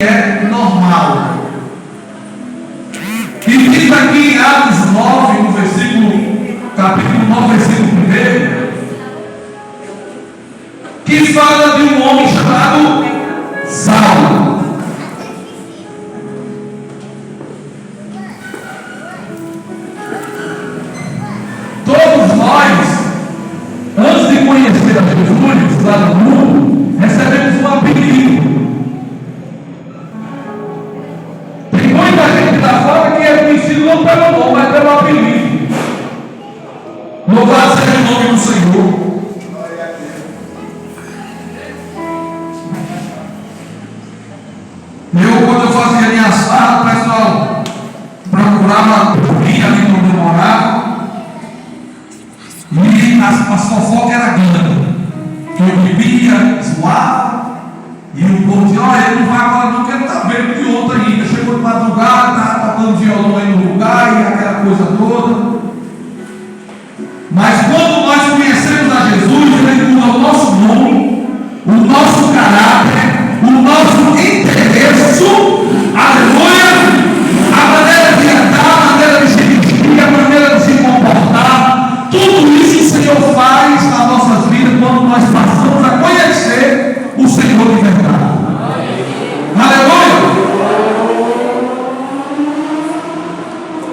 é normal. E diz aqui em Atos 9, no capítulo 9, versículo 1, que fala de um homem chamado Saulo. Todos nós, antes de conhecer a Jesus lá no mundo, recebemos um apelido. Tem muita gente lá fora que é conhecido não pelo nome, mas pelo apelido. Louvado seja o nome do Senhor. Quando eu fazia minhas falas, o pessoal procurava vir ali onde eu morava. E as fofocas eram grandes. Que eu bebia, zoava. E o povo dizia: olha, ele não vai agora não, porque ele está vendo de outro ainda. Chegou de madrugada, está tocando violão aí no lugar e aquela coisa toda. Mas quando nós conhecemos a Jesus, ele muda o nosso nome, o nosso caráter, o nosso interesse, aleluia, a maneira de andar, a maneira de se vestir, a maneira de se comportar. Tudo isso o Senhor faz nas nossas vidas quando nós passamos a conhecer o Senhor de verdade. Aleluia!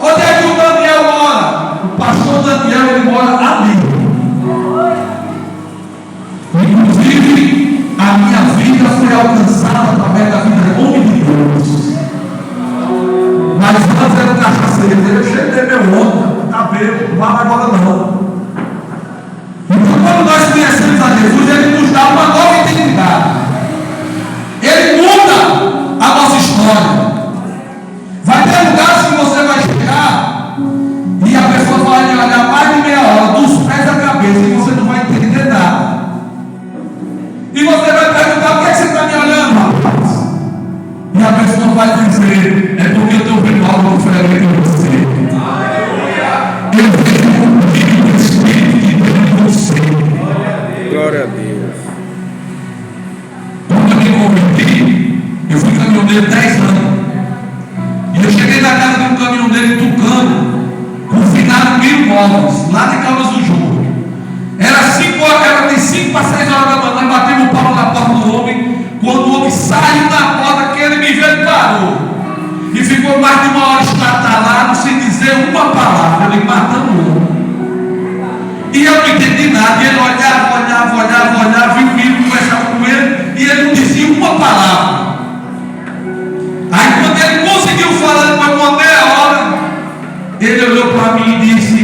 Onde é que o Daniel mora? O pastor Daniel, ele mora ali. Inclusive, a minha vida foi alcançada através da vida de homem de Deus. Mas antes era um cachaceiro, eu cheguei meu onda, está bêbado, não vai agora não. Então, quando nós conhecemos a Jesus, ele nos dá uma nova identidade. Ele muda a nossa história. Vai ter lugares que você vai chegar e a pessoa vai lhe olhar mais de meia hora, dos pés à cabeça, e você não vai entender nada. E você vai perguntar: por que você está me olhando, rapaz? E a pessoa vai dizer: é porque eu estou vendo algo diferente em você. Eu vejo o Espírito de Deus em você. Glória a Deus. Quando eu me converti, eu fui caminhoneiro 10 anos. E eu cheguei na casa de um caminhoneiro em Tucano, confinado 1000 móveis, lá de Caldas do Jogo. Era 5 para 6 horas da manhã, batemos o pau na porta do homem. Quando o homem saiu da porta, que ele me viu, ele parou. E ficou mais de 1 hora estatalado, sem dizer uma palavra, ele matando o homem. E eu não entendi nada. E ele olhava, viu o menino, conversava com ele, e ele não dizia uma palavra. Aí quando ele conseguiu falar depois de uma meia hora, ele olhou para mim e disse: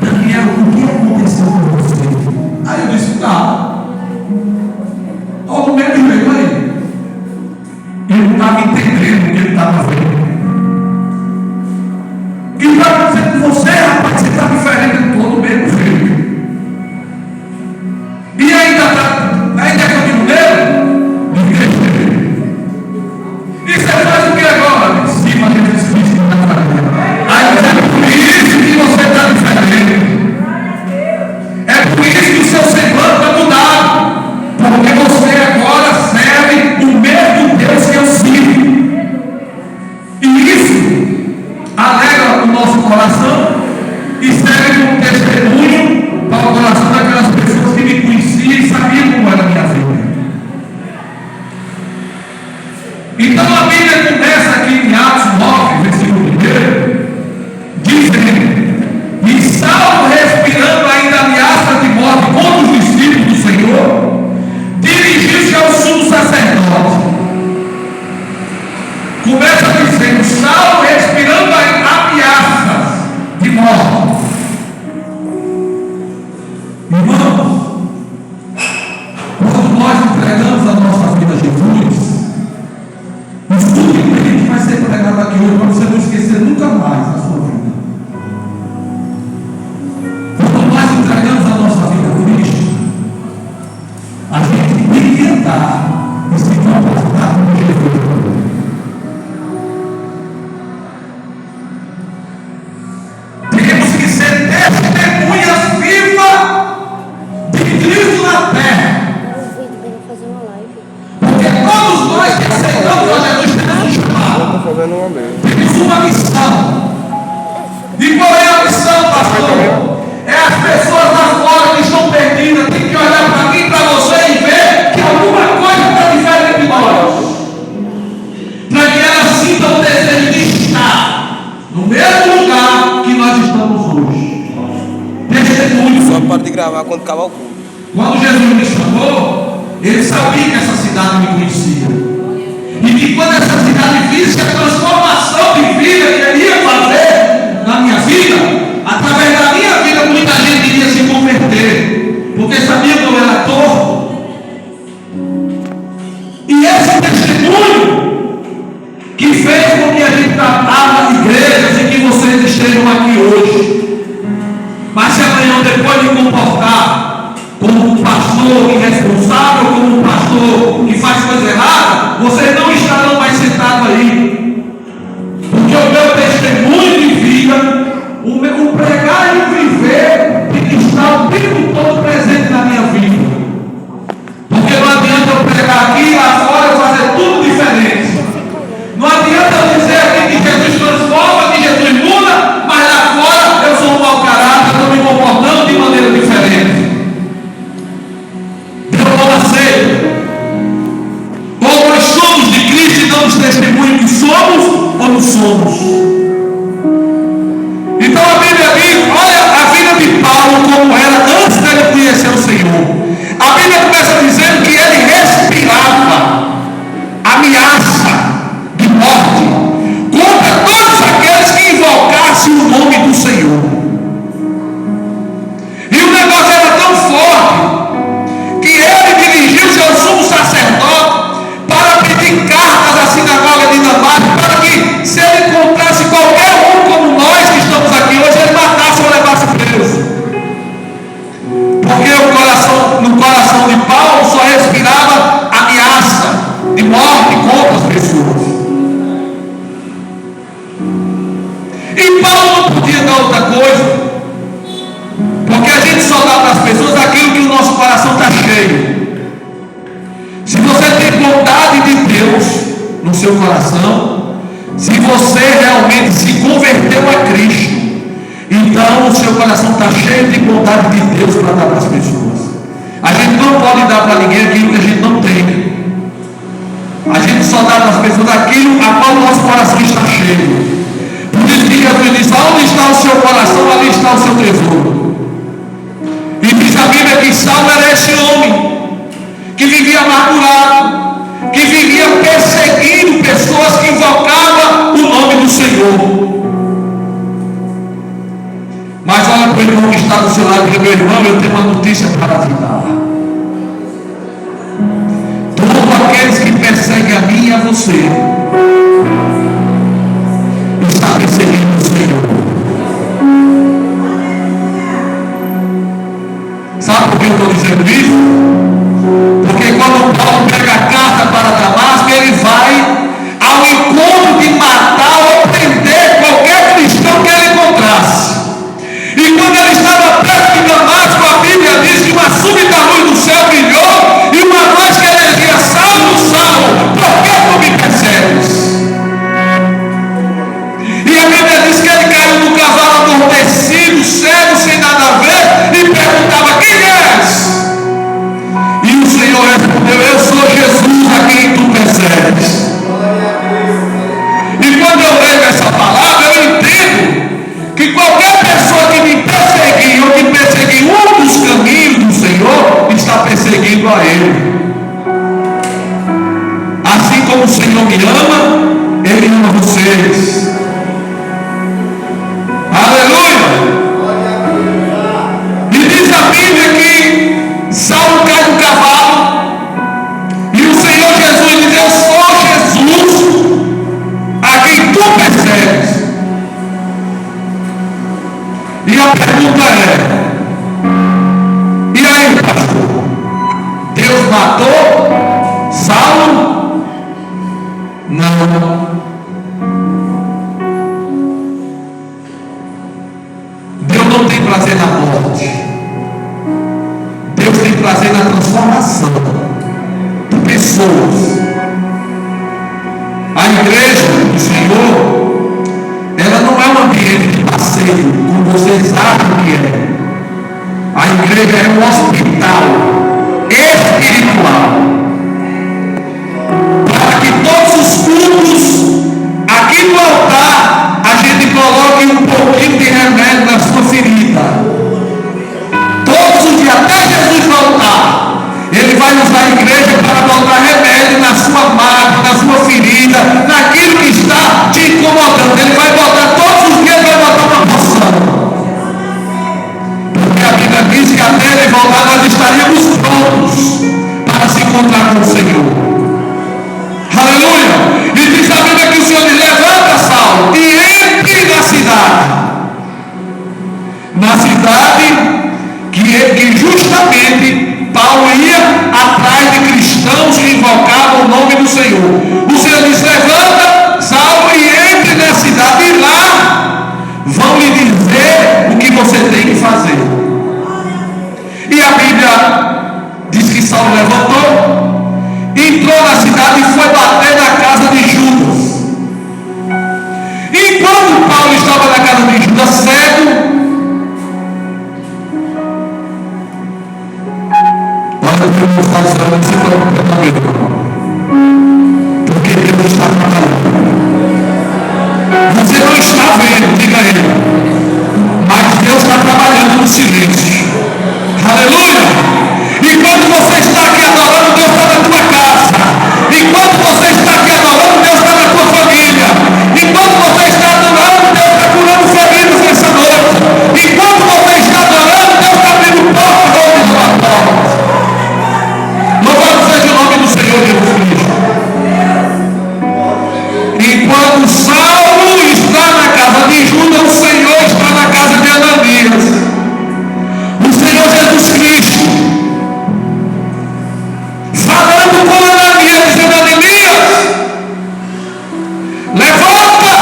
Daniel, o que aconteceu com você? Aí eu disse: nada. Olha o medo veio aí. Ele não estava entendendo o que ele estava vendo. E o que vai acontecer com você, rapaz? Você está diferente de todo, o medo veio. E ainda é caminhoneiro? E você faz o que agora? Em cima de Jesus Cristo na família. Aí é por isso que você está diferente. É por isso que o seu semblante vai mudar. Porque você agora serve o mesmo Deus que eu sirvo. E isso alegra o nosso coração e serve como testemunho para o coração daquelas pessoas que me conheciam e sabiam como era a minha vida. Então a Bíblia começa aqui em Atos 9, versículo 1, dizendo: e Saulo, respirando ainda ameaça de morte contra os discípulos do Senhor, dirigiu-se ao sumo sacerdote. Começa dizendo: Saulo, respirando ainda ameaças de morte. Irmãos, quando nós entregamos a nossa vida a Jesus, o estudo que a gente vai ser pregado aqui hoje, para você não esquecer nunca mais. quando acabar o culto. Quando Jesus me chamou, ele sabia que essa cidade me conhecia. E que quando essa cidade visse a transformação de vida que ele ia fazer na minha vida, através da minha vida, muita gente iria se converter. Porque sabia que eu era torto. E esse testemunho que fez com que a gente abra igrejas e que vocês estejam aqui hoje. Mas se amanhã, depois de comportar como um pastor irresponsável, como um pastor que faz coisa errada, vocês não estarão mais sentados aí. Porque o meu testemunho de vida, o pregar e o viver, tem que estar o tempo todo presente na minha vida. Porque não adianta eu pregar aqui e lá fora eu fazer tudo diferente. Não adianta eu dizer aqui que Jesus transforma, que Jesus muda, mas lá fora eu sou um mau caráter, estou me comportando de maneira diferente. Deus não aceita. Ou nós somos de Cristo e damos testemunho que somos, ou não somos. Então a Bíblia diz, olha a vida de Paulo como era antes dele conhecer o Senhor. A Bíblia começa dizendo que ele respirava ameaça de morte contra todos aqueles que invocassem o nome do Senhor. E o negócio era tão forte que ele dirigiu-se ao sumo sacerdote para pedir cartas à sinagoga de Damasco para que, se ele encontrasse qualquer um como nós que estamos aqui hoje, ele matasse ou levasse preso. Porque no coração de Paulo só respirava ameaça de morte contra as pessoas. E Paulo não podia dar outra coisa, porque a gente só dá para as pessoas aquilo que o nosso coração está cheio. Se você tem bondade de Deus no seu coração, se você realmente se converteu a Cristo, então o seu coração está cheio de bondade de Deus para dar para as pessoas. A gente não pode dar para ninguém aquilo que a gente não tem. A gente só dá para as pessoas aquilo a qual o nosso coração está cheio. Por isso que Jesus disse, onde está o seu coração, ali está o seu tesouro. E diz a Bíblia que Saulo era esse homem que vivia amargurado, que vivia perseguindo pessoas que invocavam o nome do Senhor. Mas olha para o irmão que está do seu lado e diz, meu irmão, eu tenho uma notícia para te dar. Todos aqueles que perseguem a mim e a você está perseguindo o Senhor. Sabe por que eu estou dizendo isso? Porque quando Paulo pega a carta para Damasco, ele vai ao encontro de matar ou prender qualquer cristão que ele encontrasse. E quando ele estava perto de Damasco, a Bíblia diz que uma súbita luz do céu brilhou e uma voz que ele dizia, Saulo, Saulo, por que tu me persegues? E a Bíblia diz que ele caiu no cavalo adormecido, cego, sem nada a ver, e perguntava, quem és? E o Senhor respondeu, eu sou Jesus a quem tu persegues. E quando eu leio essa palavra, eu entendo que qualquer pessoa que me perseguir ou que perseguir um dos caminhos do Senhor, está perseguindo a Ele. Assim como o Senhor me ama, Ele ama vocês. Aleluia! E diz a Bíblia que Saulo cai do cavalo e o Senhor Jesus diz, eu sou Jesus a quem tu persegues. E a pergunta é, e aí, pastor? Deus matou Saulo? Não. Deus não tem prazer na morte. Deus tem prazer na transformação de pessoas. A igreja do Senhor, ela não é um ambiente de passeio, como vocês acham que é. A igreja é um hospital espiritual. Para que todos os cultos, aqui no altar, a gente coloque um pouquinho de remédio na sua ferida. Todos os dias, não está usando, se preocupe com ele, porque Deus está trabalhando. Você não está vendo, diga ele, mas Deus está trabalhando no silêncio. Aleluia! Enquanto você está aqui adorando, Deus está na tua casa. Enquanto você está aqui adorando, Deus está na tua família. Enquanto você está adorando, Deus está curando feridas nessa noite. Enquanto você está adorando, Deus está abrindo portas onde não há portas. Louvado seja o nome do Senhor Jesus Cristo. Enquanto Saulo está na casa de Judas, o Senhor está na casa de Ananias. O Senhor Jesus Cristo falando com Ananias, dizendo: Ananias, levanta,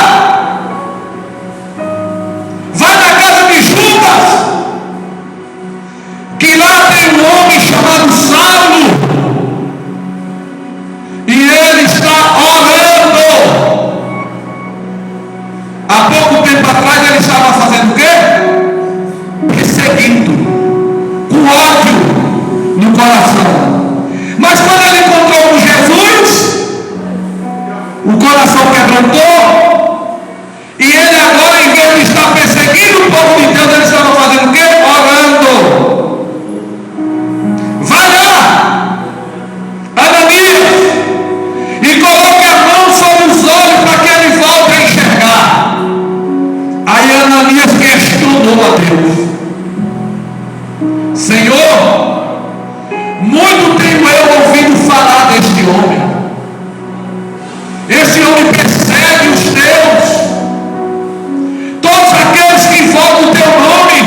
vai na casa de Judas, que lá tem um homem chamado Saulo, e ele está orando. Há pouco tempo atrás ele estava fazendo o quê? Perseguindo, com ódio no coração. Mas quando ele encontrou com Jesus, o coração quebrantou, e ele agora, em vez de estar perseguindo o povo de Deus, ele estava fazendo o quê? Orando. Vai lá, Ananias, e coloque a mão sobre os olhos para que ele volte a enxergar. Aí Ananias questionou a Deus: Senhor, muito tenho eu ouvido falar deste homem. Esse homem persegue os teus, todos aqueles que invocam o teu nome.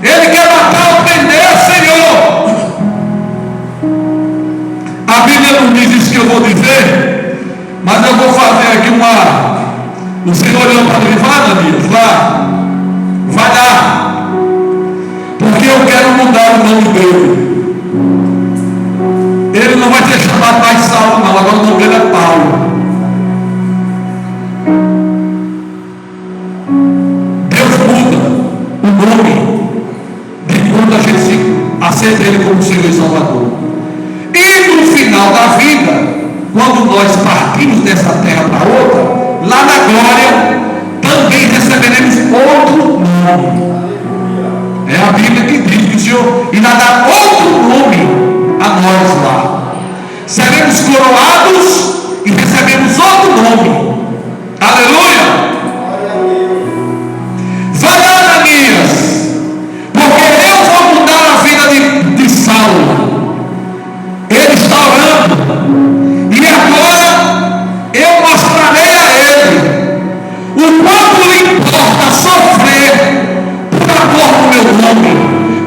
Ele quer matar ou prender, Senhor. A Bíblia não diz isso que eu vou dizer, mas eu vou fazer aqui uma. O Senhor olhou para mim: vai, Ananias, vai lá, porque eu quero mudar o nome dele. Ele não vai ser chamado mais Saulo, não. Agora o nome dele é Paulo. Deus muda o nome de quando a gente aceita ele como Senhor e Salvador. E no final da vida, quando nós partimos dessa terra para outra, lá na glória, também receberemos outro nome. É a Bíblia que diz que o Senhor irá dar outro nome a nós lá. Seremos coroados e recebemos outro nome. Aleluia! Vai lá, Ananias, porque eu vou mudar a vida de Saulo. Ele está orando, e agora eu mostrarei a ele o quanto lhe importa sofrer por amor do meu nome,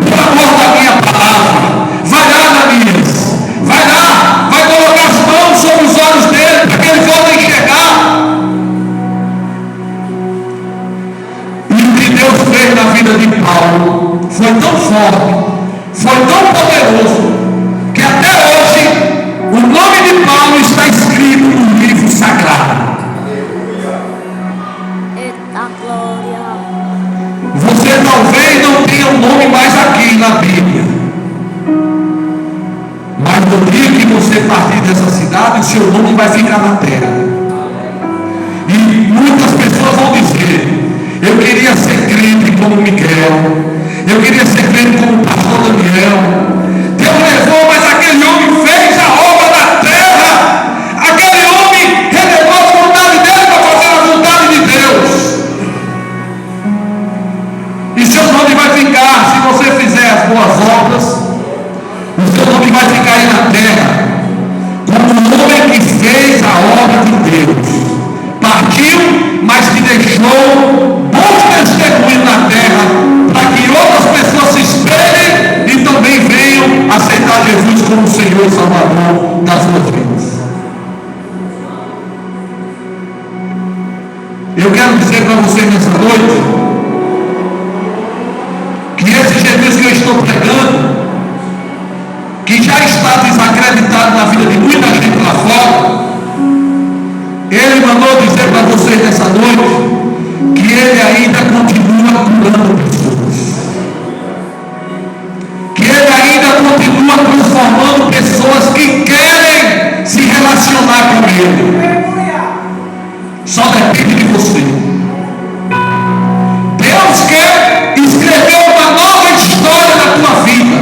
por amor da minha palavra. Vai lá, Ananias, vai lá, vai colocar as mãos sobre os olhos dele, para que ele volte a enxergar. E o que Deus fez na vida de Paulo foi tão forte, foi tão poderoso, que até hoje o nome de Paulo está escrito no livro sagrado. Eita glória! Você talvez não tenha o nome mais aqui na Bíblia, mas no dia que você partir dessa cidade, o seu nome vai ficar na terra. E muitas pessoas vão dizer: eu queria ser crente como Miguel, eu queria ser crente como o pastor Daniel. Deus levou, mas aquele homem fez a obra na terra. Aquele homem revelou a vontade dele para fazer a vontade de Deus. E seu nome vai ficar, se você fizer as boas obras, o seu nome vai ficar aí na terra como o homem que fez a obra de Deus. Partiu, mas que deixou bons testemunhos na terra, para que outras pessoas se espelhem e também venham aceitar Jesus como Senhor e Salvador das suas vidas. Eu quero dizer para você nessa noite que esse Jesus que eu estou pregando, que já está desacreditado na vida de muita gente lá fora, ele mandou dizer para vocês nessa noite que ele ainda continua curando pessoas, que ele ainda continua transformando com Ele. Só depende de você. Deus quer escrever uma nova história na tua vida.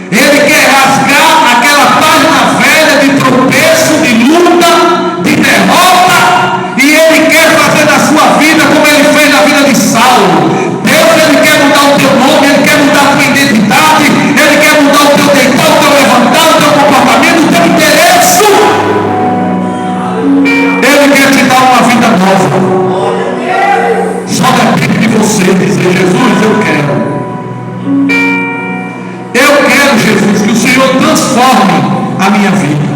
Ele quer rasgar aquela página velha de tropeço, de luta, de derrota, e Ele quer fazer na sua vida como Ele fez na vida de Saulo. Deus, Ele quer mudar o teu nome, Ele quer mudar a tua identidade, Ele quer mudar o teu deitar, o teu levantar, o teu comportamento, o teu interesse. Ele quer te dar uma vida nova. Só depende de você dizer: Jesus, eu quero. Eu quero, Jesus, que o Senhor transforme a minha vida.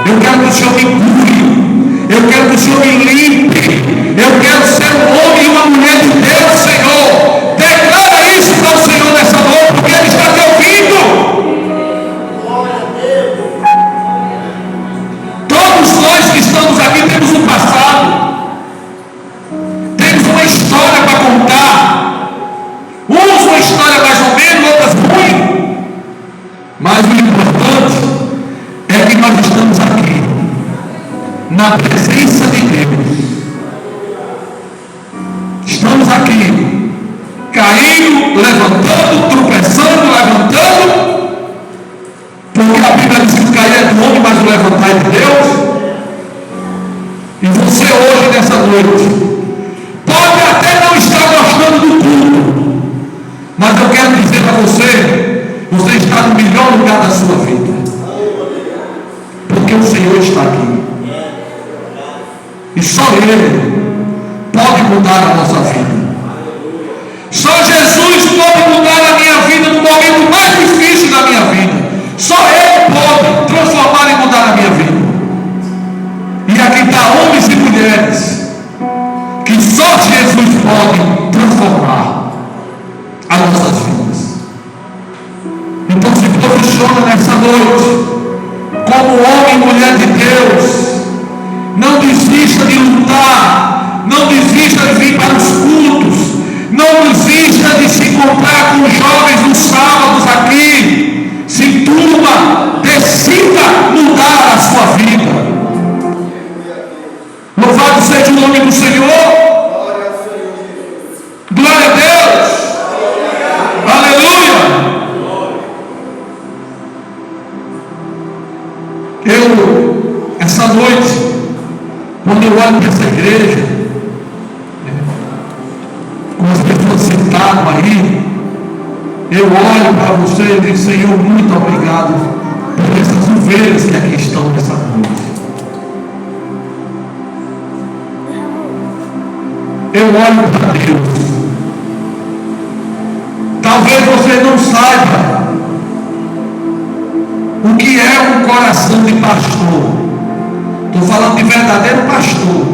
Eu quero que o Senhor me cure. Eu quero que o Senhor me limpe. Eu quero ser um homem e uma mulher de Deus, Senhor. Declara isso para o Senhor nessa noite, porque Ele está te ouvindo. Todos nós que estamos aqui temos um passado. Temos uma história para contar. Uns uma história mais ou menos, outras ruim. Mas o importante é que nós estamos aqui na presença de Deus. Estamos aqui caindo, levantando, tropeçando, levantando, porque a Bíblia diz que o cair é do homem, mas o levantar é de Deus. E você hoje, nessa noite, pode até não estar gostando do culto, mas eu quero dizer para você, você está no melhor lugar da sua vida, porque o Senhor está aqui. E só Ele pode mudar a nossa vida. Só Jesus pode mudar a minha vida no momento mais difícil da minha vida. Só Ele pode transformar e mudar a minha vida. E aqui está homens e mulheres que só Jesus pode transformar as nossas vidas. Então se posiciona nessa noite como homem e mulher de Deus. Não desista de lutar. Não desista de vir para os cultos. Não desista de se encontrar com os jovens nos sábados aqui. Se turma, decida mudar a sua vida. Louvado seja o nome do Senhor. Glória a Deus. Aleluia. Essa noite, quando eu olho para essa igreja, com as pessoas sentadas aí, eu olho para você e digo: Senhor, muito obrigado por essas ovelhas que aqui estão nessa noite. Eu olho para Deus. Talvez você não saiba o que é um coração de pastor. Estou falando de verdadeiro pastor.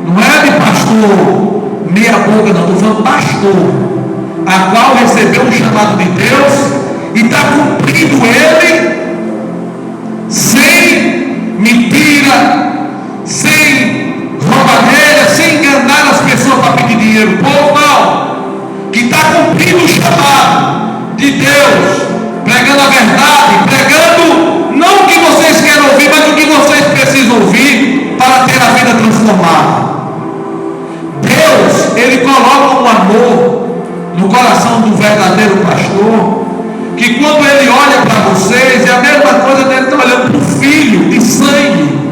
Não é de pastor meia boca, não. Estou falando pastor, a qual recebeu um chamado de Deus e está cumprindo ele sem mentira, sem roubalheira, sem enganar as pessoas para pedir dinheiro. Povo não, que está cumprindo o chamado de Deus, pregando a verdade, pregando não o que vocês querem ouvir, mas o que vocês precisam ouvir para ter a vida transformada. Deus, Ele coloca um amor no coração do verdadeiro pastor, que quando Ele olha para vocês, é a mesma coisa dele estar olhando para o filho de sangue.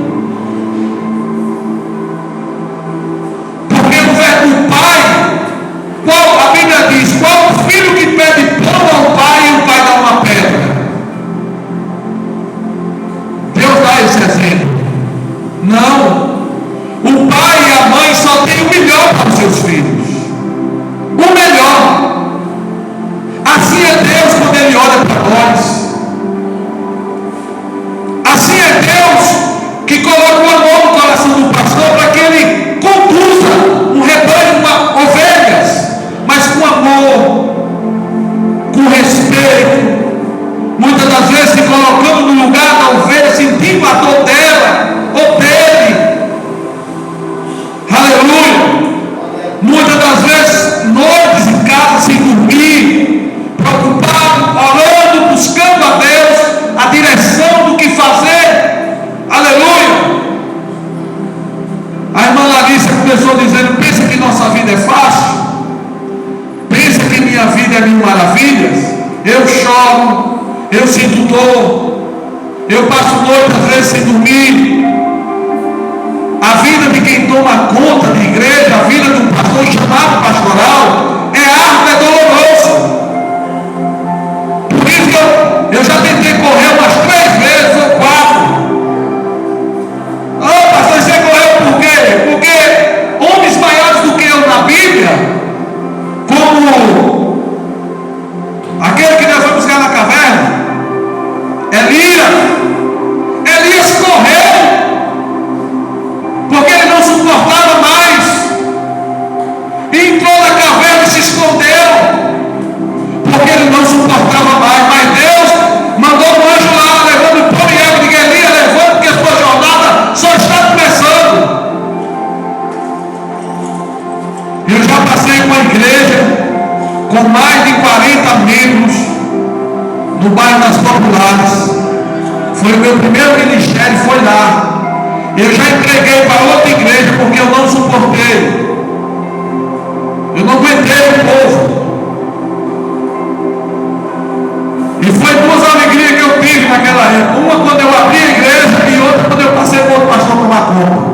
sinto dor, eu passo noite às vezes sem dormir. A vida de quem toma conta de igreja, a vida de um pastor chamado pastoral, é árduo, é doloroso. Por isso eu já tentei correr umas 3 vezes ou 4. Oh, pastor, você correu por quê? Porque homens maiores do que eu na Bíblia, como aquele que nós vamos buscar na caverna, Elias correu, porque ele não suportava mais, entrou na caverna e se escondeu, porque ele não suportava mais. Mas Deus mandou um anjo lá, levando pão e água, de Elias, levando, porque a sua jornada só está começando. Eu já passei com a igreja com mais de 40 membros no bairro das Populares. Foi o meu primeiro ministério, foi lá. Eu já entreguei para outra igreja porque eu não suportei. Eu não aguentei o povo. E foi 2 alegrias que eu tive naquela época. Uma quando eu abri a igreja e outra quando eu passei para outro pastor tomar conta.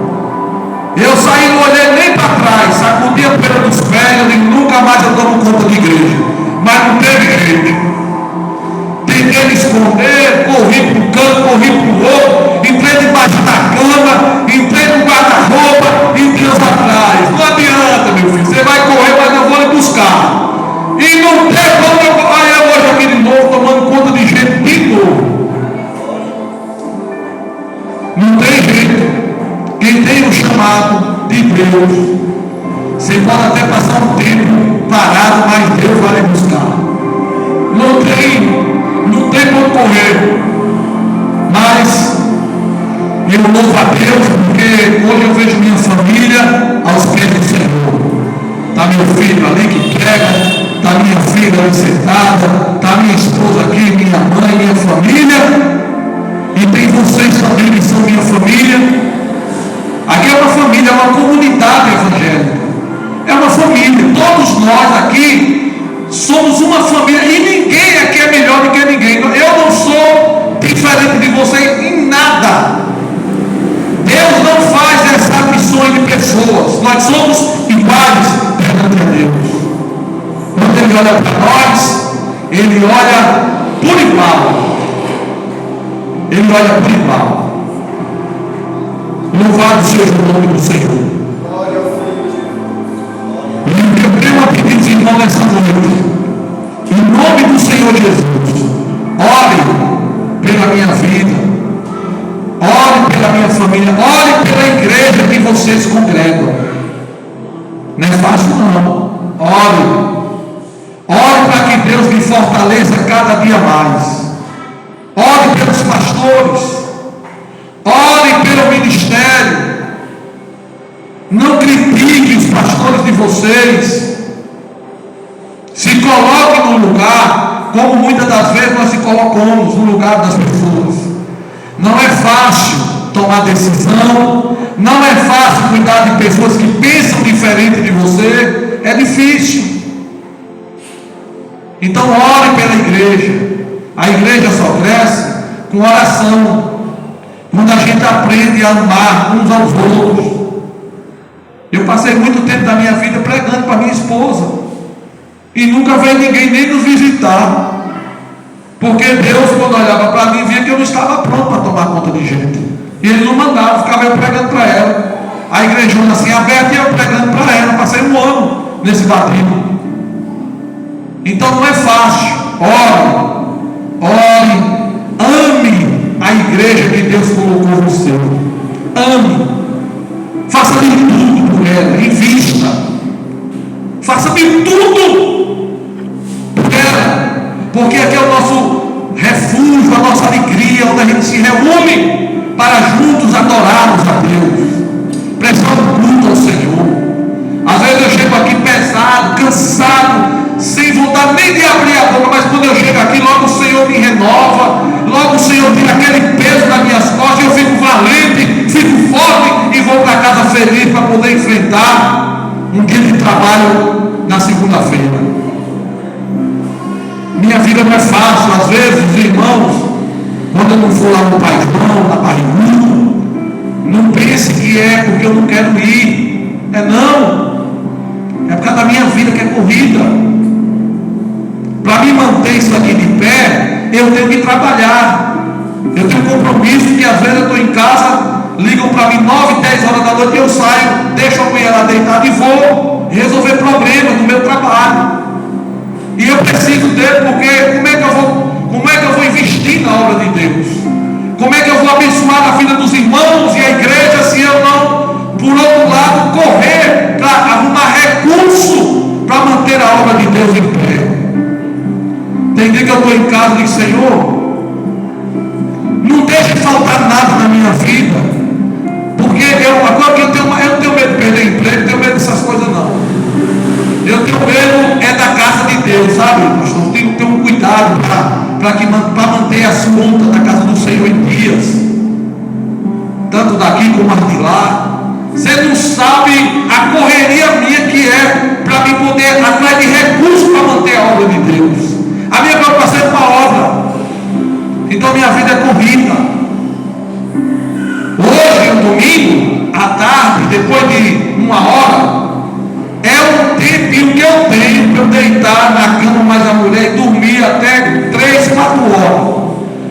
Eu saí, não olhei nem para trás, sacudi a poeira dos pés, eu digo, nunca mais eu tomo conta de igreja. Mas não teve jeito. Tentei me esconder, corri para um canto, corri para o outro, entrei debaixo da cama, entrei no guarda-roupa e Deus atrás. Não adianta, meu filho, você vai correr, mas eu vou lhe buscar. E não tem como eu hoje aqui de novo, tomando conta de gente de novo. Não tem jeito. Quem tem o chamado de Deus, você pode até passar um tempo parado, mas Deus vai lhe buscar. Não tem como correr. Mas eu louvo a Deus, porque hoje eu vejo minha família aos pés do Senhor. Está meu filho ali que prega, está minha filha ali sentada, está minha esposa aqui, minha mãe, minha família, e tem vocês também que são minha família. Aqui é uma família, é uma comunidade evangélica, é uma família. Todos nós aqui somos uma família e ninguém aqui é melhor do que ninguém. Eu não sou diferente de vocês em nada. Deus não faz essas missões de pessoas. Nós somos iguais perante a Deus. Quando Ele olha para nós, Ele olha por igual. Ele olha por igual. Louvado seja o nome do Senhor. E eu tenho uma pedida de irmão nessa noite. Em nome do Senhor Jesus, ore pela minha vida, ore pela minha família, ore pela igreja que vocês congregam. Não é fácil não. Ore para que Deus lhe fortaleça cada dia mais. Ore pelos pastores, ore pelo ministério. Não critique os pastores de vocês. Se coloque no lugar, como muitas das vezes nós se colocamos no lugar das pessoas. Não é fácil tomar decisão, não é fácil cuidar de pessoas que pensam diferente de você, é difícil. Então ore pela igreja. A igreja só cresce com oração, quando a gente aprende a amar uns aos outros. Eu passei muito tempo da minha vida pregando para minha esposa e nunca veio ninguém nem nos visitar, porque Deus, quando olhava para mim, via que eu não estava pronto para tomar conta de gente, e Ele não mandava, ficava eu pregando para ela, a igrejona assim aberta e eu pregando para ela. Passei 1 ano nesse batismo. Então não é fácil. Ore, ame a igreja que Deus colocou você, ame, faça de tudo por ela, invista, faça de tudo por ela, porque aqui é o nosso refúgio, a nossa alegria, onde a gente se reúne para juntos adorarmos a Deus, prestar um culto ao Senhor. Às vezes eu chego aqui pesado, cansado, sem vontade nem de abrir a boca, mas quando eu chego aqui, logo o Senhor me renova, logo o Senhor tira aquele peso das minhas costas, eu fico valente, fico forte e vou para casa feliz para poder enfrentar um dia de trabalho na segunda-feira. minha vida não é fácil. Às vezes, os irmãos, quando eu não for lá no Pai João, na Barrigudo, não pense que é porque eu não quero ir. É não. É por causa da minha vida que é corrida. Para me manter isso aqui de pé, eu tenho que trabalhar. Eu tenho compromisso que às vezes eu estou em casa, ligam para mim 9, 10 horas da noite, eu saio, deixo a mulher lá deitada e vou resolver problemas no meu trabalho. E eu preciso dele, porque como é que eu vou investir na obra de Deus? Como é que eu vou abençoar a vida dos irmãos e a igreja se eu não, por outro lado, correr para arrumar recurso para manter a obra de Deus em pé? Tem dia que eu estou em casa e digo, Senhor, não deixe faltar nada na minha vida, porque agora eu não tenho medo de perder emprego, não tenho medo dessas coisas não. Eu tenho medo é da casa de Deus, sabe, pastor? Eu tenho que ter um cuidado para manter as contas da casa do Senhor em dias, tanto daqui como as de lá. Você não sabe a correria minha que é para mim poder atrás de recursos para manter a obra de Deus. A minha preocupação é com a obra. Então minha vida é corrida. Hoje, no domingo, à tarde, depois de 1 hora, é um tempinho que eu tenho para eu deitar na cama mais a mulher e dormir até 3, 4 horas.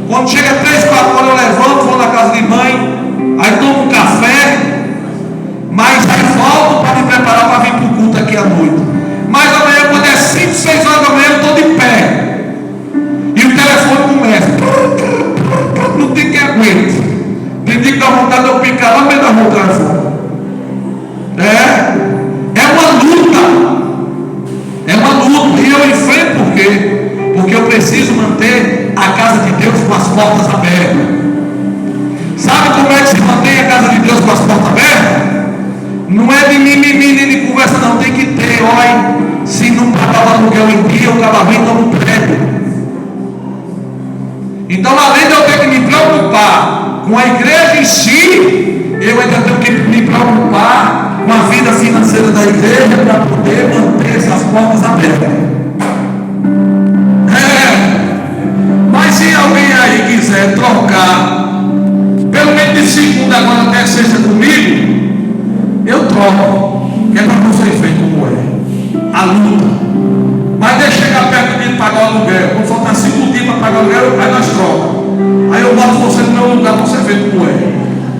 Quando chega 3, 4 horas eu levanto, vou na casa de mãe, aí tomo um café, mas aí volto para me preparar para vir para o culto aqui à noite. Mas amanhã, quando é 5, 6 horas da manhã, eu estou de pé. E o telefone começa. Não tem quem aguente. Tem dia que dá vontade de eu picar lá no meio da rua o telefone. É uma luta. É uma luta. E eu enfrento por quê? Porque eu preciso manter a casa de Deus com as portas abertas. Sabe como é que se mantém a casa de Deus com as portas abertas? Não é de mimimi nem de conversa não. Tem que ter, olha, se não pagar o aluguel em dia, o cavalinho está no prédio. Então, além de eu ter que me preocupar com a igreja em si, eu ainda tenho que me preocupar com a vida financeira da igreja para poder manter essas portas abertas. Mas se alguém aí quiser trocar, pelo menos de segunda agora até sexta comigo, eu troco, que é para você ver como é a luta. Mas deixa chegar perto de pagar o aluguel. Quando faltar 5 dias para pagar o aluguel, aí nós trocamos. Aí eu boto você no meu lugar para você ver como é.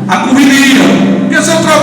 A correria. E se eu trocar